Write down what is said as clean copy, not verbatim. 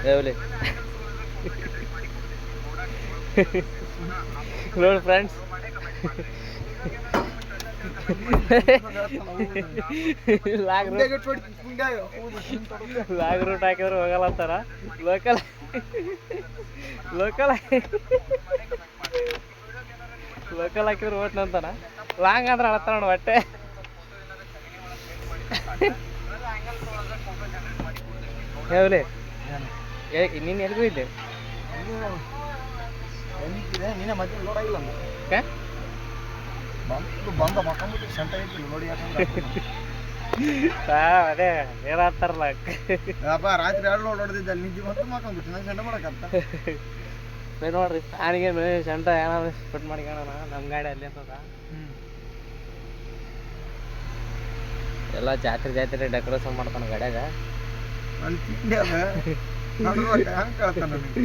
ಯಾವಲೆ ನೋಡಿ friends, log root ಹಾಕಿದ್ರೆ ಹೋಗಲ್ಲ ಅಂತಾರ. ಲೋಕಲ್ ಲೋಕಲ್ ಲೋಕಲ್ ಹಾಕಿದ್ರೆ ಓಟ್ನ ಅಂತಾನ. ಲಾಂಗ್ ಅಂದ್ರೆ ಅಳತ್ತ ನೋಡು ಹೊಟ್ಟೆ. ಹೇಳಿ ನೀನು ಎಲ್ಲಿಗೂ ಇದ್ದೆ? ನೀನೇ ಮಧ್ಯ ಲೋಡ್ ಆಗಿಲ್ಲ ಬಂದ ಮಕ್ಕಂಬಿಟ್ಟು ಸೆಂಟ ಐತಿಲ್ಲ ನೋಡಿ. ಅದೇ ಏನಾಗ್ತಾರಲ್ಲ ಅಪ್ಪ ರಾತ್ರಿ 2 ಲೋಡ್ ಹೊಡೆದಿದ್ದೆ, ಅಲ್ಲಿ ನಿದ್ದೆ ಬಂತು ಮಕ್ಕಂಬಿಟ್ಟು ನಂಗೆ ಸೆಂಟ ಮಾಡಕತ್ತ. ನೋಡ್ರಿ ಅವನಿಗೆ ಸೆಂಟ ಏನಾದ್ರು ಸ್ಪಿಟ್ ಮಾಡ್ಕೋಣ. ನಮ್ಮ ಗಾಡಿ ಅಲ್ಲಿ ಅಂತದ ಎಲ್ಲ ಜಾತ್ರೆ ಡೆಕೋರೇಷನ್ ಮಾಡ್ತಾನೆ ಗಾಡ್ಯಾಗ. ಅಲ್ಲಿ ತಿಂಡಿ ಅದ ಹಂಗೆ ಕೇಳ್ತಾನೆ ನನಗೆ.